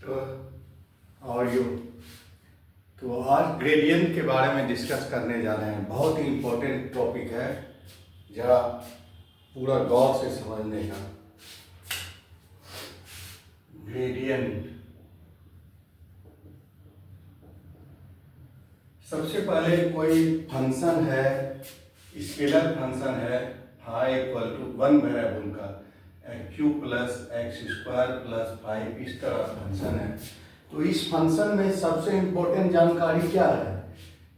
तो और यू तो आज ग्रेडियंट के बारे में डिस्कस करने जा रहे हैं। बहुत ही इम्पोर्टेंट टॉपिक है, जरा पूरा गौर से समझने का। ग्रेडियंट सबसे पहले कोई फंक्शन है, स्केलर फंक्शन है फाई इक्वल टू 1 वेरिएबल का Q plus x square plus 5, इस तरह फंक्शन है। तो इस फंक्शन में सबसे इम्पोर्टेंट जानकारी क्या है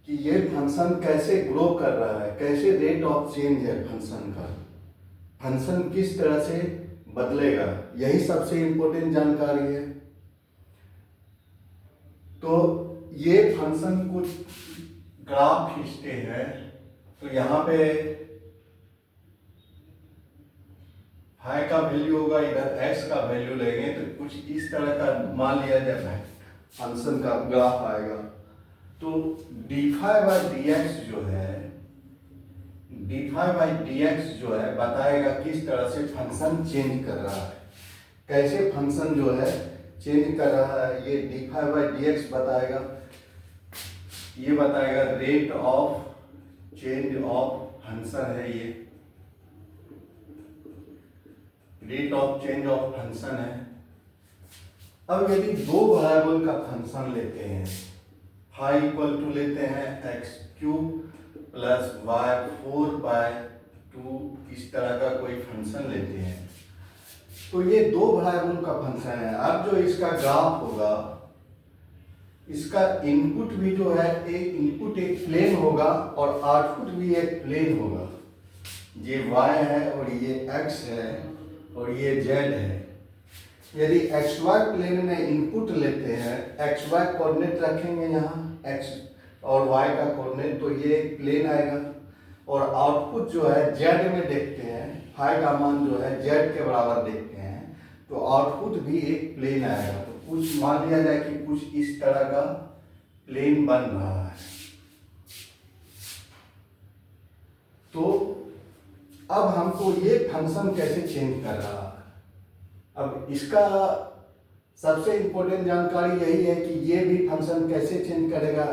कि ये फंक्शन कैसे ग्रो कर रहा है, कैसे रेट ऑफ चेंज है फंक्शन का, फंक्शन किस तरह से बदलेगा, यही सबसे इम्पोर्टेंट जानकारी है। तो ये फंक्शन कुछ ग्राफ खींचते हैं, तो यहाँ पे फाई का वैल्यू होगा, इधर एक्स का वैल्यू लेंगे तो कुछ इस तरह का मान लिया जाए फंक्शन का ग्राफ आएगा। तो D phi by d x जो है, D phi by d x जो है बताएगा किस तरह से फंक्शन चेंज कर रहा है, कैसे फंक्शन जो है चेंज कर रहा है। ये d phi by d x बताएगा, ये बताएगा rate of change of function है, ये rate of change of function है। अब यदि दो वेरिएबल का फंक्शन लेते हैं, फाई इक्वल टू लेते हैं एक्स क्यूब प्लस वाई 4/2, इस तरह का कोई फंक्शन लेते हैं, तो ये दो वेरिएबल का फंक्शन है। अब जो इसका ग्राफ होगा, इसका इनपुट भी जो है एक इनपुट एक प्लेन होगा और आउटपुट भी एक प्लेन होगा। ये y है और ये x है और ये z है। यदि xy प्लेन में इनपुट लेते हैं, xy कोऑर्डिनेट रखेंगे यहाँ x और y का कोऑर्डिनेट, तो ये एक प्लेन आएगा। और आउटपुट जो है z में देखते हैं, फाई का मान जो है z के बराबर देखते हैं, तो आउटपुट भी एक प्लेन आएगा। तो कुछ मान लिया जाए कि कुछ इस तरह का प्लेन बन रहा है। तो अब हमको ये फंक्शन कैसे चेंज कर रहा है, अब इसका सबसे इम्पोर्टेंट जानकारी यही है कि ये भी फंक्शन कैसे चेंज करेगा।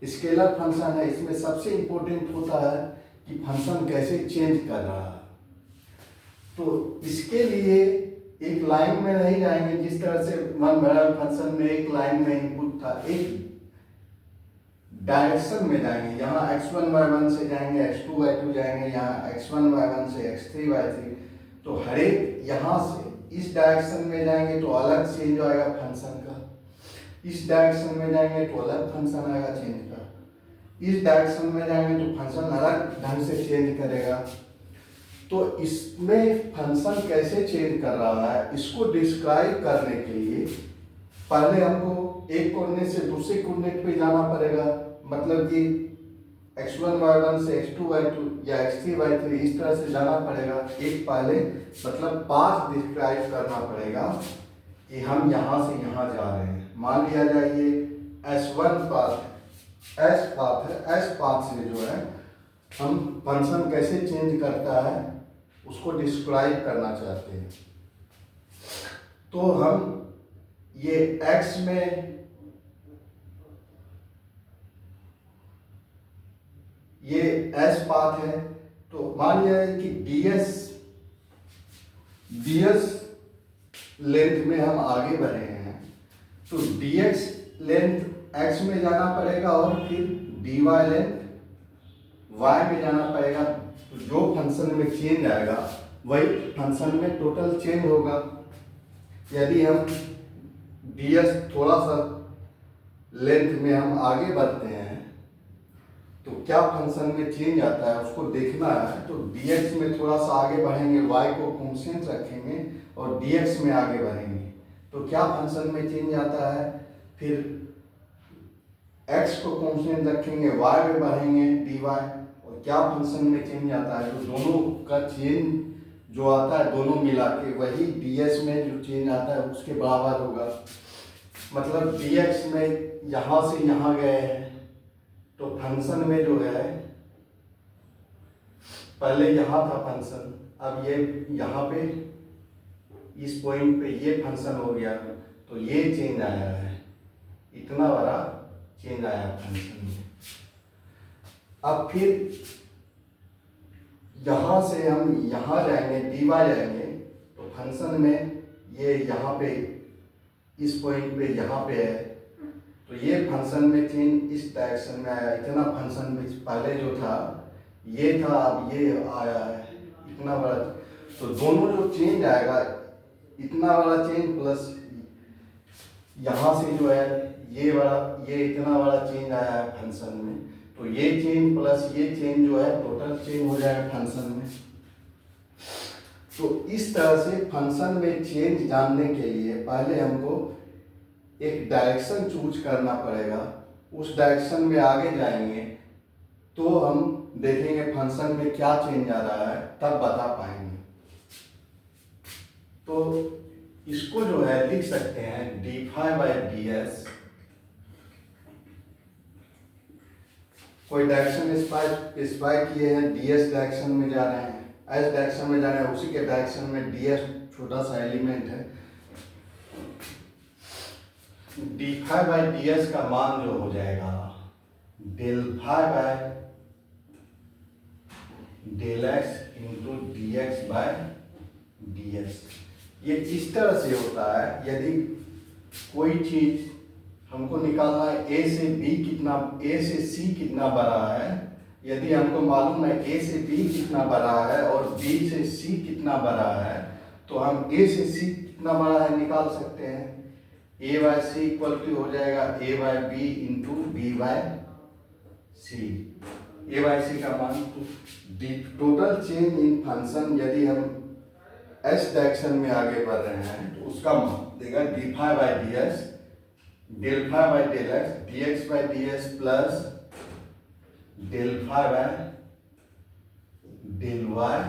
स्केलर फंक्शन है, इसमें सबसे इम्पोर्टेंट होता है कि फंक्शन कैसे चेंज कर रहा है। तो इसके लिए एक लाइन में नहीं जाएंगे, जिस तरह से वन वेरिएबल फंक्शन में एक लाइन में इनपुट था, एक डायरेक्शन में जाएंगे। यहाँ x1 y1 से जाएंगे, x2 y2 जाएंगे, यहाँ x1 y1 से x3 y3, तो हर एक यहाँ से इस डायरेक्शन में जाएंगे तो अलग चेंज आएगा फंक्शन का, इस डायरेक्शन में जाएंगे तो अलग फंक्शन आएगा चेंज का, इस डायरेक्शन में जाएंगे तो फंक्शन अलग ढंग से चेंज करेगा। तो इसमें फंक्शन कैसे चेंज कर रहा है, इसको डिस्क्राइब करने के लिए पहले हमको एक कोऑर्डिनेट से दूसरे कोऑर्डिनेट पे जाना पड़ेगा। मतलब कि x1 y1 से x2 y2 या x3 y3 इस तरह से जाना पड़ेगा। एक पहले मतलब पाथ डिस्क्राइब करना पड़ेगा कि हम यहाँ से यहाँ जा रहे हैं। मान लिया जाए ये S1 पाथ, S पाथ है, S पाथ से जो है हम फंक्शन कैसे चेंज करता है उसको डिस्क्राइब करना चाहते हैं। तो हम ये x में ये S पाथ है, तो मान लिया कि ds लेंथ में हम आगे बढ़े हैं, तो dx लेंथ x में जाना पड़ेगा और फिर dy लेंथ y में जाना पड़ेगा। तो जो फंक्शन में चेंज आएगा वही फंक्शन में टोटल चेंज होगा। यदि हम ds थोड़ा सा लेंथ में हम आगे बढ़ते हैं तो क्या फंक्शन में चेंज आता है उसको देखना है। तो dx में थोड़ा सा आगे बढ़ेंगे, y को कांस्टेंट रखेंगे और dx में आगे बढ़ेंगे, तो क्या फंक्शन में चेंज आता है। फिर x को कांस्टेंट रखेंगे, y में बढ़ेंगे dy, और क्या फंक्शन में चेंज आता है। तो दोनों का चेंज जो आता है दोनों मिला के वही ds में जो चेंज आता है उसके बराबर होगा। मतलब dx में यहाँ से यहाँ गए हैं तो फंक्शन में जो है पहले यहाँ था फंक्शन, अब ये यहाँ पे इस पॉइंट पे ये फंक्शन हो गया, तो ये चेंज आया है, इतना बड़ा चेंज आया फंक्शन में। अब फिर यहाँ से हम यहाँ जाएंगे, dy जाएंगे, तो फंक्शन में ये यहाँ पे इस पॉइंट पे यहाँ पे है, तो ये फंक्शन में चेंज इस डायरेक्शन में आया। इतना फंक्शन में पहले जो था ये था, अब ये आया है इतना बड़ा। तो दोनों जो चेंज आएगा, इतना बड़ा चेंज प्लस यहाँ से जो है ये बड़ा, ये इतना बड़ा चेंज आया है फंक्शन में, तो ये चेंज प्लस ये चेंज जो है टोटल चेंज हो जाएगा फंक्शन में। तो इस तरह से फंक्शन में चेंज जानने के लिए पहले हमको एक डायरेक्शन चूज करना पड़ेगा, उस डायरेक्शन में आगे जाएंगे तो हम देखेंगे फंक्शन में क्या चेंज आ रहा है, तब बता पाएंगे। तो इसको जो है लिख सकते हैं d∅/ds, कोई डायरेक्शन स्पेसिफाई किए हैं, ds डायरेक्शन में जा रहे हैं, s डायरेक्शन में जा रहे हैं, उसी के डायरेक्शन में ds छोटा सा एलिमेंट है। d∅/ds का मान जो हो जाएगा del∅/x इंटू dx/ds। ये इस तरह से होता है, यदि कोई चीज हमको निकालना है a से b कितना, a से c कितना बड़ा है, यदि हमको मालूम है a से b कितना बड़ा है और b से c कितना बड़ा है, तो हम a से c कितना बड़ा है निकाल सकते हैं। a/c इक्वल टू हो जाएगा a/b इंटू b/c। a/c का मान टोटल चेंज इन फंक्शन, यदि हम s डायरेक्शन में आगे बढ़ रहे हैं तो उसका मान देगा d∅/ds del∅/del(x) dx/ds plus del∅/del y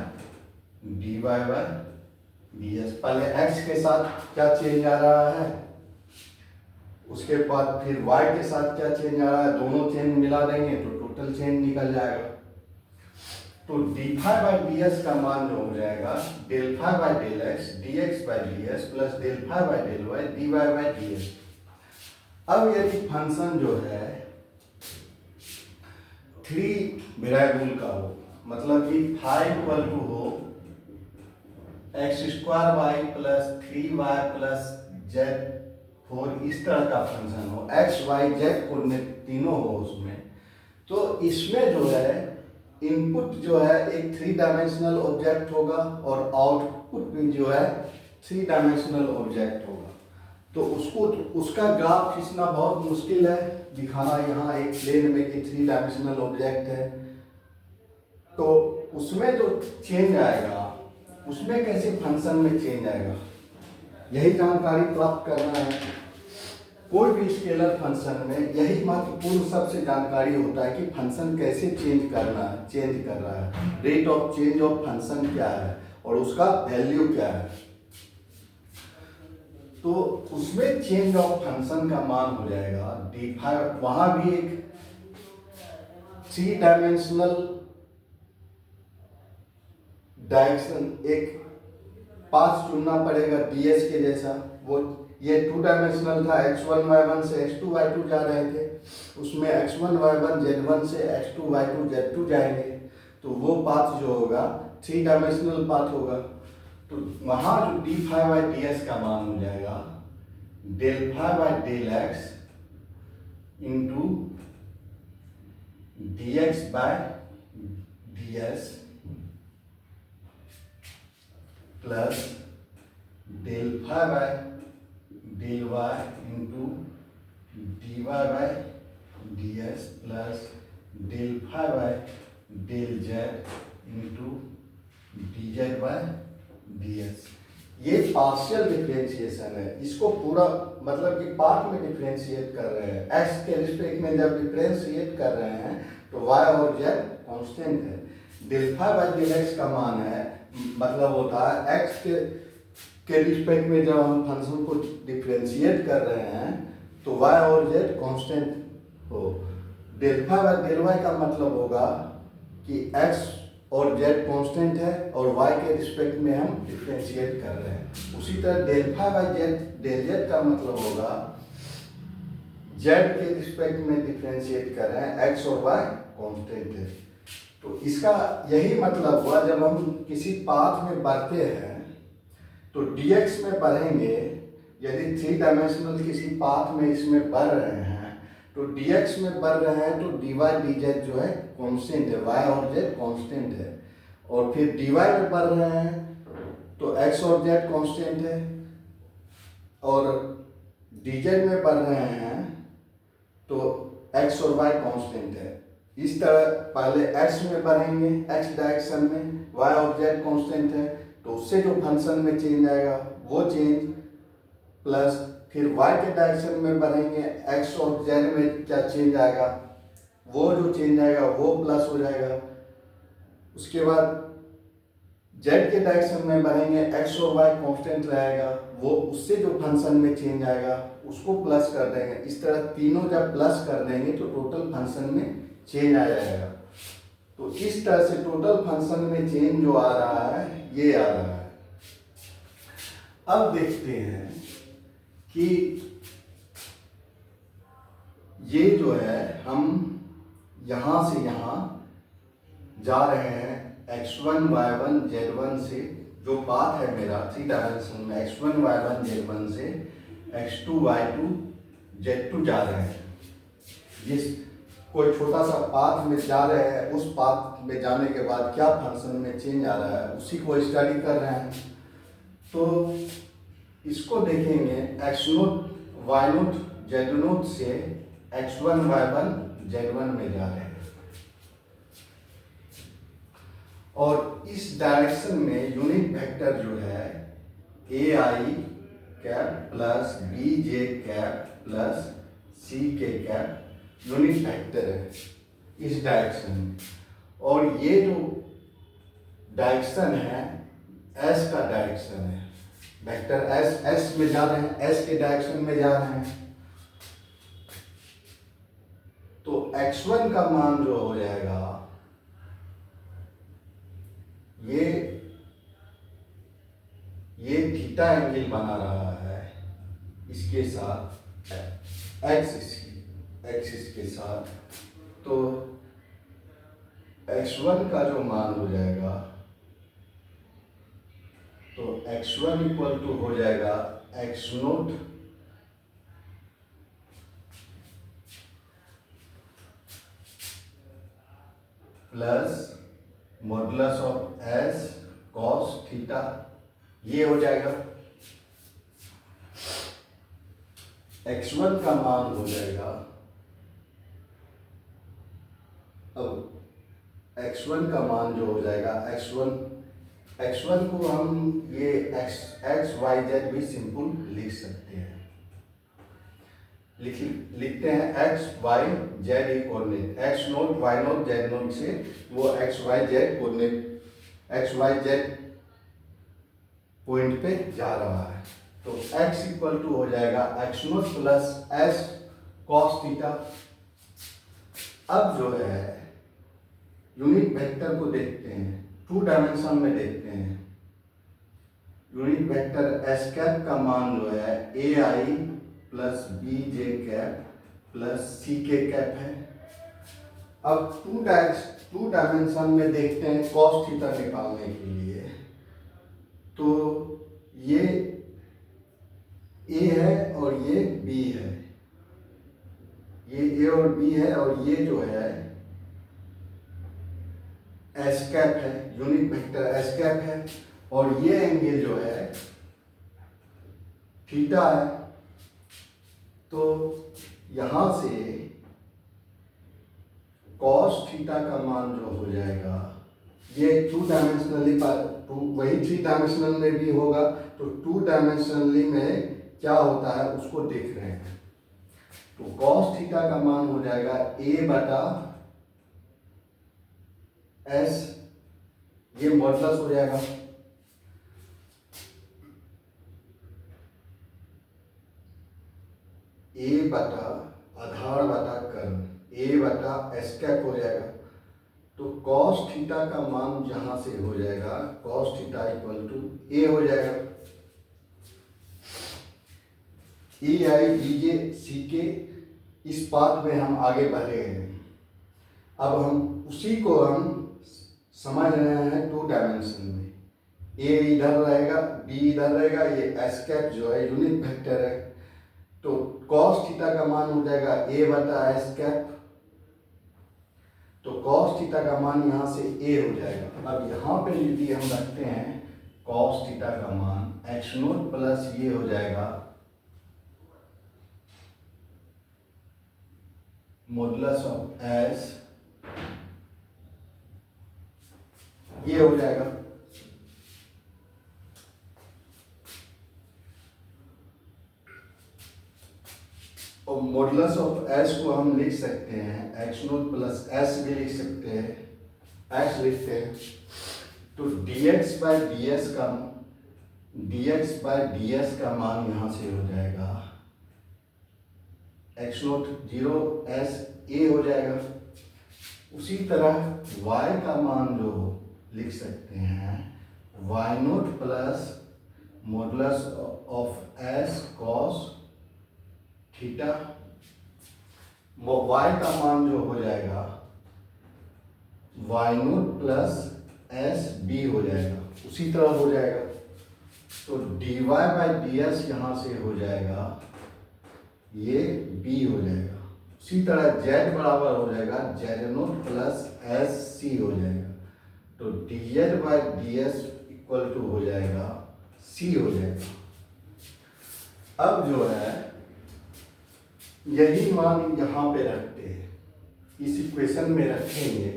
dy/ds। पहले x के साथ क्या चेंज आ रहा है, उसके बाद फिर y के साथ क्या चेंज आ रहा है, दोनों चेंज मिला देंगे तो टोटल चेंज निकल जाएगा। तो d∅/ds का मान जो हो जाएगा del∅/del(x) dx/ds plus del∅/del y dy/ds। अब यदि फंक्शन जो है 3 वेरिएबल का हो, मतलब कि फाई इक्वल टू हो x² plus 3y plus z4, इस तरह का फंक्शन हो, x y z कोऑर्डिनेट तीनों हो उसमें, तो इसमें जो है इनपुट जो है एक 3 डायमेंशनल ऑब्जेक्ट होगा और आउटपुट भी जो है 3 डायमेंशनल ऑब्जेक्ट होगा। तो उसका ग्राफ खींचना बहुत मुश्किल है, दिखाना यहाँ एक प्लेन में कि 3 डायमेंशनल ऑब्जेक्ट है, तो उसमें जो चेंज आएगा उसमें कैसे फंक्शन में चेंज आएगा, यही जानकारी प्राप्त करना है। कोई भी स्केलर फंक्शन में यही महत्वपूर्ण सबसे जानकारी होता है कि फंक्शन कैसे चेंज कर रहा है, rate of change of function क्या है और उसका वैल्यू क्या है। तो उसमें चेंज ऑफ फंक्शन का मान हो जाएगा d∅, वहां भी एक 3 डायमेंशनल डायरेक्शन, एक पाथ चुनना पड़ेगा ds के जैसा। वो ये 2 डायमेंशनल था, x1 y1 से x2 y2 जा रहे थे, उसमें x1 y1 z1 से x2 y2 z2 जाएंगे, तो वो पाथ जो होगा 3 डायमेंशनल पाथ होगा। तो वहाँ जो d∅/ds का मान हो जाएगा del∅/del(x) into dx/ds plus del∅/del y into dy/ds plus del∅/del z into dz/ds। ये पार्शियल डिफरेंशिएशन है, इसको पूरा मतलब कि पार्ट में डिफरेंशिएट कर रहे हैं। x के रिस्पेक्ट में जब डिफरेंशिएट कर रहे हैं तो y और z कांस्टेंट है। del∅/del(x) का मान है, मतलब होता है x के रिस्पेक्ट में जब हम फंक्शन को डिफरेंशिएट कर रहे हैं तो y और z कांस्टेंट हो। del∅/del y का मतलब होगा कि x और जेड कांस्टेंट है और वाई के रिस्पेक्ट में हम डिफ्रेंशिएट कर रहे हैं। उसी तरह del phi by z, del z का मतलब होगा जेड के रिस्पेक्ट में डिफ्रेंशिएट कर रहे हैं, एक्स और वाई कांस्टेंट है। तो इसका यही मतलब हुआ, जब हम किसी पाथ में बढ़ते हैं तो dx में बढ़ेंगे। यदि 3 डायमेंशनल किसी पाथ में इसमें बढ़ रहे हैं तो dx में बढ़ रहे हैं तो dy dz जो है कांस्टेंट है, y और z कांस्टेंट है। और फिर dy में बढ़ रहे हैं तो x और z कांस्टेंट है, और dz में बढ़ रहे हैं तो x और y कांस्टेंट है। इस तरह पहले x में बढ़ेंगे x डायरेक्शन में, y और z कांस्टेंट है, तो उससे जो फंक्शन में चेंज आएगा वो चेंज, प्लस फिर y के डायरेक्शन में बढ़ेंगे x और z में क्या चेंज आएगा, वो जो चेंज आएगा वो प्लस हो जाएगा। उसके बाद z के डायरेक्शन में बढ़ेंगे x और y कांस्टेंट रहेगा, वो उससे जो फंक्शन में चेंज आएगा उसको प्लस कर देंगे। इस तरह तीनों जब प्लस कर देंगे तो टोटल फंक्शन में चेंज आ जाएगा। तो इस तरह से टोटल फंक्शन में चेंज जो आ रहा है ये आ रहा है। अब देखते हैं कि ये जो है हम यहां से यहां जा रहे हैं x1 y1 z1 से, जो पाथ है मेरा 3 डायमेंशन में x1 y1 z1 से x2 y2 z2 जा रहे हैं। जिस कोई छोटा सा पाथ में जा रहे हैं, उस पाथ में जाने के बाद क्या फंक्शन में चेंज आ रहा है उसी को स्टडी कर रहे हैं। तो इसको देखेंगे x0 y0 z0 से x1 y1 z1 में जा रहे हैं, और इस डायरेक्शन में यूनिट वेक्टर जो है ai cap plus bj cap plus ck cap unit vector है इस डायरेक्शन में। और ये जो डायरेक्शन है s का डायरेक्शन है, वेक्टर s में जा रहे हैं, s के डायरेक्शन में जा रहे हैं। तो x1 का मान जो हो जाएगा ये थीटा एंगल बना रहा है इसके साथ, एक्सिस के साथ। तो x1 का जो मान हो जाएगा तो x1 इक्वल टू हो जाएगा x0 plus modulus of s cos theta, ये हो जाएगा। x1 का मान हो जाएगा, अब x1 का मान जो हो जाएगा x1 को हम ये x y z भी सिंपल लिख सकते हैं। लिखते हैं x y z coordinate, x0 y0 z0 से वो x y z coordinate x y z point पे जा रहा है। तो x इक्वल टू हो जाएगा x0 plus s cos theta. अब जो है यूनिट वेक्टर को देखते हैं, 2 डायमेंशन में देखते हैं। यूनिट वेक्टर s कैप का मान जो है ai plus bj cap plus ck cap है। अब 2 डायमेंशन में देखते हैं cos थीटा निकालने के लिए। तो ये a है और ये b है, ये a और b है, और ये जो है s कैप है, यूनिट वेक्टर s कैप है, और ये एंगल जो है थीटा है। तो यहां से cos थीटा का मान जो हो जाएगा, ये 2 डायमेंशनली वही 3 डायमेंशनल में भी होगा, तो 2 डायमेंशनली में क्या होता है उसको देख रहे हैं। तो cos थीटा का मान हो जाएगा a बटा s, ये मॉडुलस हो जाएगा, a बटा आधार बटा कर्ण, a बटा s कैप हो जाएगा। तो कॉस थीटा का मान जहां से हो जाएगा कॉस थीटा इक्वल टू ए हो जाएगा। ए आई बी जे सी के इस पाथ में हम आगे बढ़े हैं। अब हम उसी को हम समझ रहे हैं 2 डायमेंशन में। ए इधर रहेगा, बी इधर रहेगा, ये एस कैप जो है यूनिट वेक्टर है, तो कॉस थीटा का मान हो जाएगा ए बटा एस कैप। तो कॉस थीटा का मान यहाँ से ए हो जाएगा। अब यहाँ पे यदि हम रखते हैं कॉस थीटा का मान एक्स नोट प्लस ये हो जाएगा मॉडुलस ऑफ एस, ये हो जाएगा। और मॉडुलस ऑफ एस को हम लिख सकते हैं एक्स नोट प्लस एस भी लिख सकते हैं, एस लिखते हैं। तो dx बाई डी एस का मान यहाँ से हो जाएगा एक्स नोट 0 एस ए हो जाएगा। उसी तरह y का मान जो लिख सकते हैं y naught plus modulus of s cos theta. y का मान जो हो जाएगा y naught plus s b हो जाएगा, उसी तरह हो जाएगा। तो d y by D s यहाँ से हो जाएगा ये b हो जाएगा। उसी तरह z बराबर हो जाएगा z naught plus s c हो जाएगा। तो d z by D s equal to हो जाएगा c हो जाएगा। अब जो है यही मान यहाँ पे रखते हैं, इस इक्वेशन में रखेंगे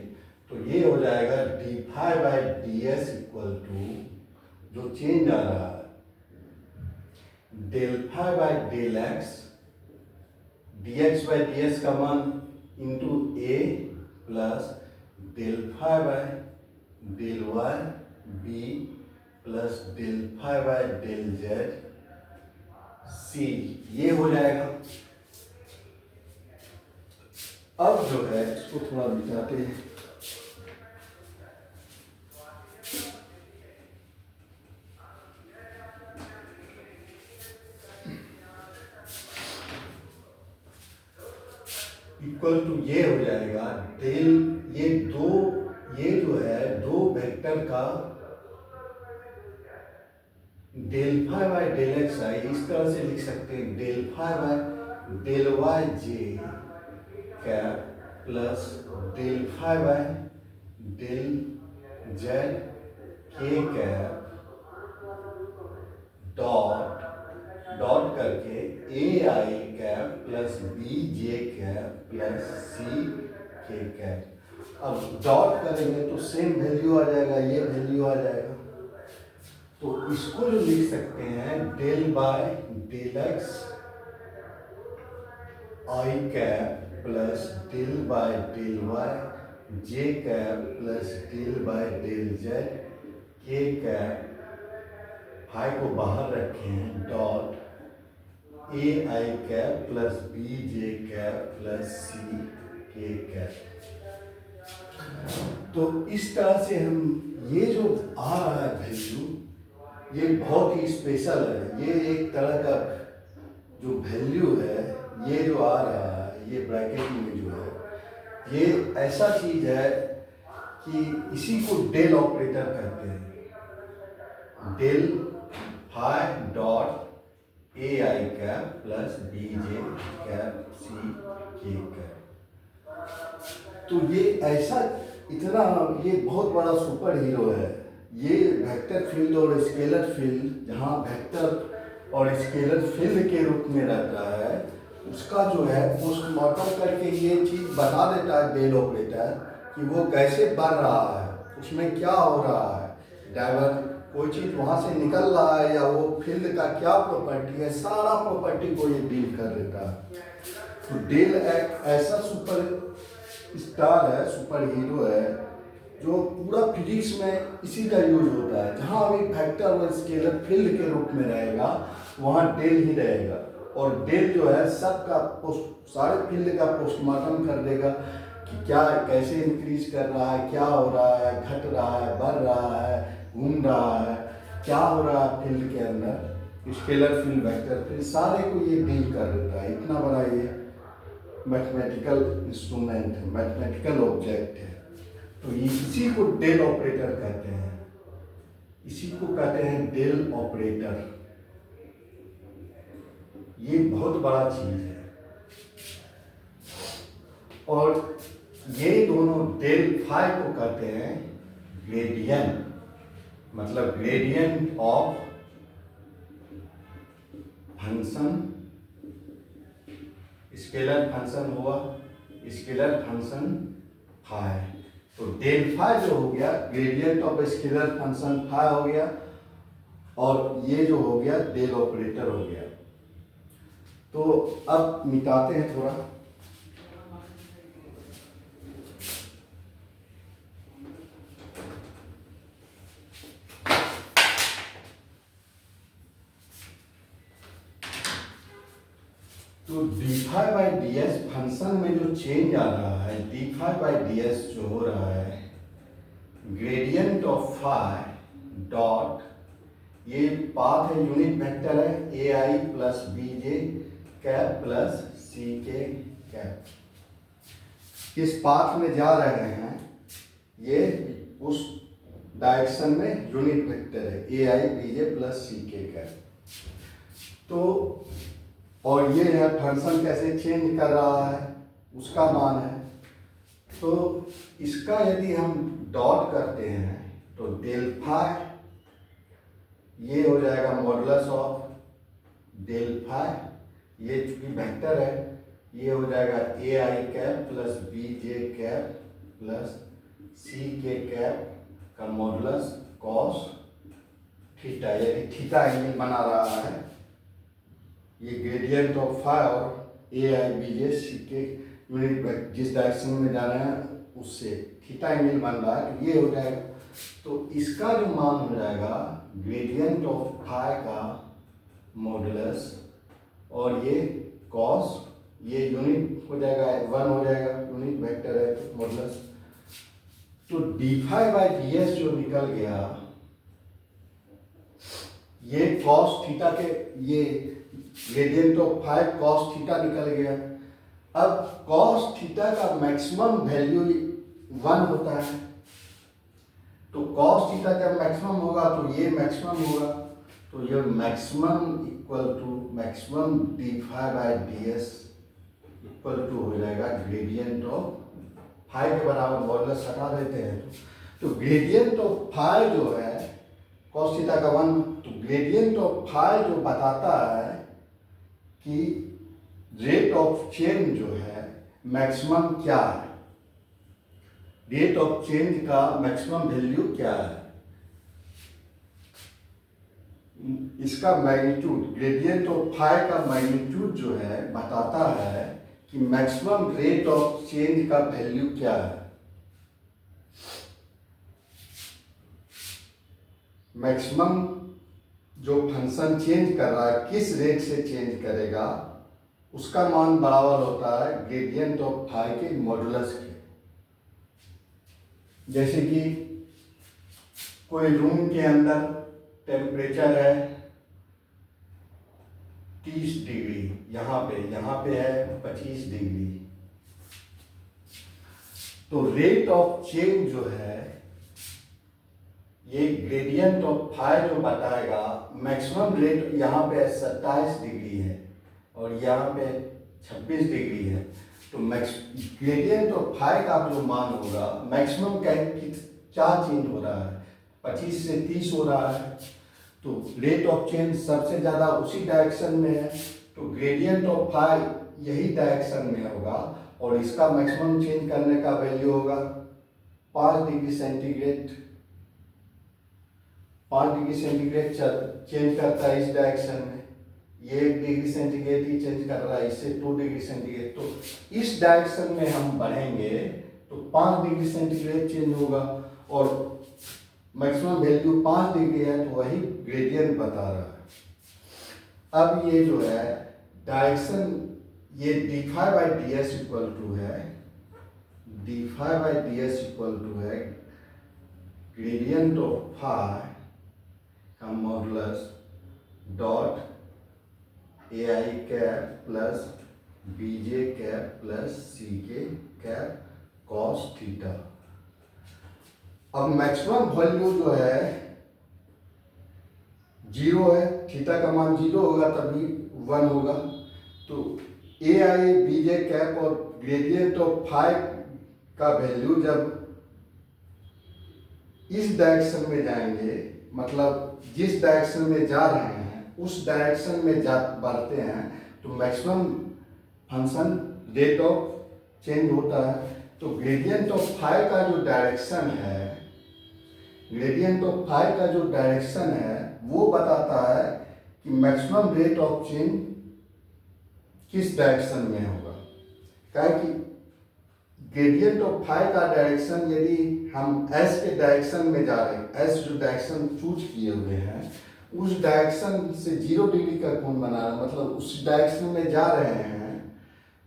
तो ये हो जाएगा d phi by D s equal to जो चेंज आ रहा है del phi by del x, d x by D s का मान into a plus del phi by del y b plus del phi by del z c, ये हो जाएगा। अब जो है इसको थोड़ा मिटाते हैं। इक्वल टू ये हो जाएगा डेल, ये जो है दो वेक्टर का del phi by del X i, इस तरह से लिख सकते हैं del phi by del Y j cap plus del phi by del Z k cap dot करके A i cap plus B j cap plus C k cap. अब dot करेंगे तो सेम वैल्यू आ जाएगा, ये वैल्यू आ जाएगा। तो इसको जो लिख सकते हैं del by del X i cap plus del by del Y j cap plus del by del Z k cap, phi को बाहर रखे हैं dot A i cap plus B j cap plus C k cap. तो इस तरह से हम ये जो आ रहा है वैल्यू, ये बहुत ही स्पेशल है। ये एक तरह का जो वैल्यू है, ये जो आ रहा है ये ब्रैकेट में जो है, ये ऐसा चीज है कि इसी को डेल ऑपरेटर कहते हैं। Del phi dot A i cap plus B j cap c k cap. तो ये ऐसा इतना ये बहुत बड़ा सुपर हीरो है। ये वेक्टर फील्ड और स्केलर फील्ड, जहाँ वेक्टर और स्केलर फील्ड के रूप में रहता है, उसका जो है पोस्टमार्टम करके ये चीज़ बता देता है डेल ऑपरेटर कि वो कैसे बढ़ रहा है, उसमें क्या हो रहा है, डाइवर कोई चीज़ वहाँ से निकल रहा है या वो फील्ड का क्या प्रॉपर्टी है, सारा प्रॉपर्टी को ये डील कर देता है। तो डेल एक ऐसा सुपर स्टार है, सुपर हीरो है, जो पूरा फिजिक्स में इसी का यूज होता है। जहाँ भी वेक्टर और स्केलर फील्ड के रूप में रहेगा वहाँ डेल ही रहेगा। और डेल जो है सबका सारे फील्ड का पोस्टमार्टम कर देगा कि क्या कैसे इंक्रीज कर रहा है, क्या हो रहा है, घट रहा है, बढ़ रहा है, घूम रहा है, क्या हो रहा है फील्ड के अंदर, स्केलर फील्ड वेक्टर फील्ड, सारे को ये डील कर देता है। इतना बड़ा ये मैथमेटिकल इंस्ट्रूमेंट है, मैथमेटिकल ऑब्जेक्ट है। तो ये इसी को डेल ऑपरेटर कहते हैं, इसी को कहते हैं डेल ऑपरेटर। ये बहुत बड़ा चीज है। और ये दोनों डेल फाई को कहते हैं ग्रेडियंट, मतलब gradient of function, scalar function हुआ, स्केलर फंक्शन फाई। तो डेल फाई जो हो गया gradient of scalar function phi हो गया, और ये जो हो गया डेल ऑपरेटर हो गया। तो अब मिटाते हैं थोड़ा। तो D phi by D S function में जो चेंज आ रहा है, D phi by D S जो हो रहा है ग्रेडियंट ऑफ फाई डॉट, ये पाथ है, यूनिट वेक्टर है, A i plus B j cap plus C k cap. किस पाथ में जा रहे हैं, ये उस डायरेक्शन में यूनिट वेक्टर है, A I B J plus C k cap. तो और ये है फंक्शन कैसे चेंज कर रहा है उसका मान है। तो इसका यदि हम डॉट करते हैं तो डेल फाई, ये हो जाएगा मॉडुलस ऑफ डेल फाई, ये चूंकि वेक्टर है, ये हो जाएगा A i cap plus B j cap plus C k cap का मॉडुलस कॉस थीटा, यदि थीटा एंगल बना रहा है, ये ग्रेडियंट ऑफ फाई और ए आई बी जे सी के यूनिट जिस डायरेक्शन में जा रहे हैं उससे थीटा एंगल बन रहा है, तो ये हो जाएगा। तो इसका जो मान हो जाएगा ग्रेडियंट ऑफ फाई का मॉडुलस, और ये कॉस, ये यूनिट हो जाएगा 1 हो जाएगा, यूनिट वेक्टर है तो मॉडुलस। तो D phi by D S जो निकल गया, ये कॉस थीटा के, ये gradient of phi cos theta निकल गया। अब कॉस थीटा का मैक्सिमम वैल्यू 1 होता है, तो कॉस थीटा जब मैक्सिमम होगा तो ये मैक्सिमम होगा, तो ये maximum equal to maximum d phi by D s equal to हो जाएगा ग्रेडियंट ऑफ फाई के बराबर, मॉडुलस हटा देते हैं तो ग्रेडियंट ऑफ फाई जो है कॉस थीटा का 1, तो ग्रेडियंट ऑफ फाई जो बताता है कि रेट ऑफ चेंज जो है मैक्सिमम क्या है, रेट ऑफ चेंज का मैक्सिमम वैल्यू क्या है, इसका मैग्नीट्यूड, ग्रेडियंट ऑफ फाई का मैग्नीट्यूड जो है बताता है कि मैक्सिमम रेट ऑफ चेंज का वैल्यू क्या है। मैक्सिमम जो फंक्शन चेंज कर रहा है किस रेट से चेंज करेगा, उसका मान बराबर होता है ग्रेडियंट ऑफ फाई के मॉडुलस के। जैसे कि कोई रूम के अंदर टेम्परेचर है 30 डिग्री, यहाँ पे है 25 डिग्री, तो रेट ऑफ चेंज जो है ये ग्रेडियंट ऑफ फाई जो बताएगा, मैक्सिमम रेट यहाँ पे 27 डिग्री है और यहाँ पे 26 डिग्री है, तो ग्रेडियंट ऑफ फाई का जो मान होगा मैक्सिमम क्या चेंज हो रहा है, 25 से 30 हो रहा है, तो रेट ऑफ चेंज सबसे ज़्यादा उसी डायरेक्शन में है, तो ग्रेडियंट ऑफ फाई यही डायरेक्शन में होगा और इसका मैक्सिमम चेंज करने का वैल्यू होगा 5 degree centigrade. 5 degree centigrade change करता है इस डायरेक्शन में, ये 1 डिग्री सेंटीग्रेड ही चेंज कर रहा है, इससे 2 डिग्री सेंटीग्रेड, तो इस डायरेक्शन में हम बढ़ेंगे तो 5 डिग्री सेंटीग्रेड चेंज होगा और मैक्सिमम वैल्यू 5 डिग्री है, तो वही ग्रेडियंट बता रहा है। अब ये जो है डायरेक्शन, ये d phi by D s equal to है D phi by D s equal to है ग्रेडियंट ऑफ फाई का modulus dot A i cap plus B j cap plus C k cap cos theta. अब maximum value जो है 0 है, theta का मान 0 होगा तभी 1 होगा। तो ए आई बी जे कैप और ग्रेडियंट ऑफ फाई का वैल्यू जब इस डायरेक्शन में जाएंगे, मतलब जिस डायरेक्शन में जा रहे हैं उस डायरेक्शन में बढ़ते हैं, तो maximum function rate of change होता है। तो ग्रेडियंट ऑफ फाई का जो डायरेक्शन है, ग्रेडियंट ऑफ फाई का जो डायरेक्शन है वो बताता है कि मैक्सिमम रेट ऑफ चेंज किस डायरेक्शन में होगा। क्या कि ग्रेडियंट ऑफ फाई का डायरेक्शन यदि हम एस के डायरेक्शन में जा रहे हैं, एस जो डायरेक्शन चूज किए हुए हैं उस डायरेक्शन से 0 डिग्री का कोण बना रहे हैं, मतलब उस डायरेक्शन में जा रहे हैं,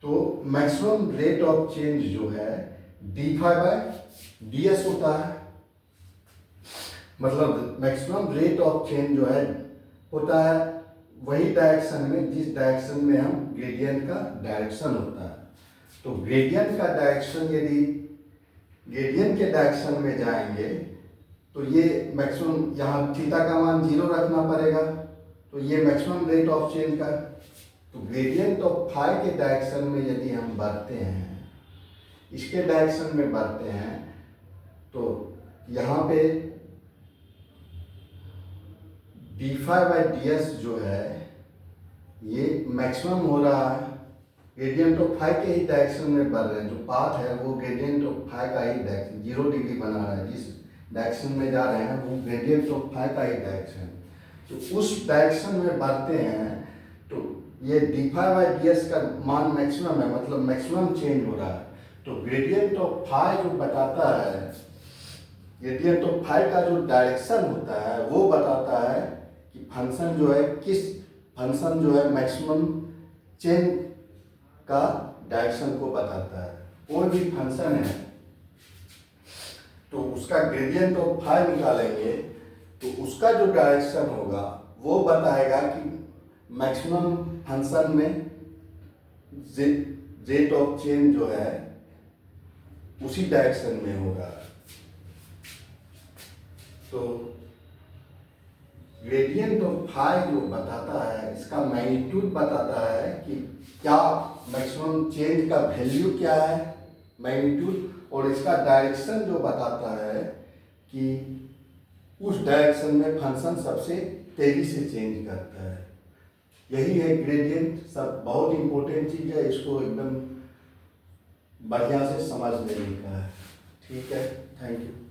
तो मैक्सिमम रेट ऑफ चेंज जो है D phi by D s होता है। मतलब मैक्सिमम रेट ऑफ चेंज जो है होता है वही डायरेक्शन में जिस डायरेक्शन में हम ग्रेडियंट का डायरेक्शन होता है। तो ग्रेडियंट का डायरेक्शन यदि ग्रेडियंट के डायरेक्शन में जाएंगे तो ये मैक्सिमम, यहाँ थीटा का मान 0 रखना पड़ेगा, तो ये मैक्सिमम रेट ऑफ चेंज का। तो ग्रेडियंट ऑफ फाई के डायरेक्शन में यदि हम बढ़ते हैं, इसके डायरेक्शन में बढ़ते हैं, तो यहाँ पे d phi by D S जो है ये मैक्सिमम हो रहा है, ग्रेडियंट ऑफ फाई के ही डायरेक्शन में बढ़ रहे हैं। जो पाथ है वो ग्रेडियंट ऑफ फाई का ही डायरेक्शन 0 डिग्री बना रहा है, जिस डायरेक्शन में जा रहे हैं वो ग्रेडियंट ऑफ फाई का ही डायरेक्शन। तो उस डायरेक्शन में बढ़ते हैं तो ये d phi by D s का मान मैक्सिमम है, मतलब मैक्सिमम चेंज हो रहा है। तो ग्रेडियंट ऑफ फाई जो बताता है, ग्रेडियंट ऑफ फाई का जो डायरेक्शन होता है वो बताता है कि फंक्शन जो है किस फंक्शन जो है मैक्सिमम चेंज का डायरेक्शन को बताता है। कोई भी फंक्शन है तो उसका ग्रेडियंट ऑफ फाई निकालेंगे तो उसका जो डायरेक्शन होगा वो बताएगा कि मैक्सिमम फंक्शन में रेट ऑफ चेंज जो है उसी डायरेक्शन में होगा। तो ग्रेडियंट ऑफ फाई जो बताता है, इसका मैग्नीट्यूड बताता है कि क्या मैक्सिमम चेंज का वैल्यू क्या है, मैग्नीट्यूड, और इसका डायरेक्शन जो बताता है कि उस डायरेक्शन में फंक्शन सबसे तेजी से चेंज करता है। यही है ग्रेडियंट। सब बहुत इंपॉर्टेंट चीज़ है, इसको एकदम बढ़िया से समझ लेने का है। ठीक है, थैंक यू।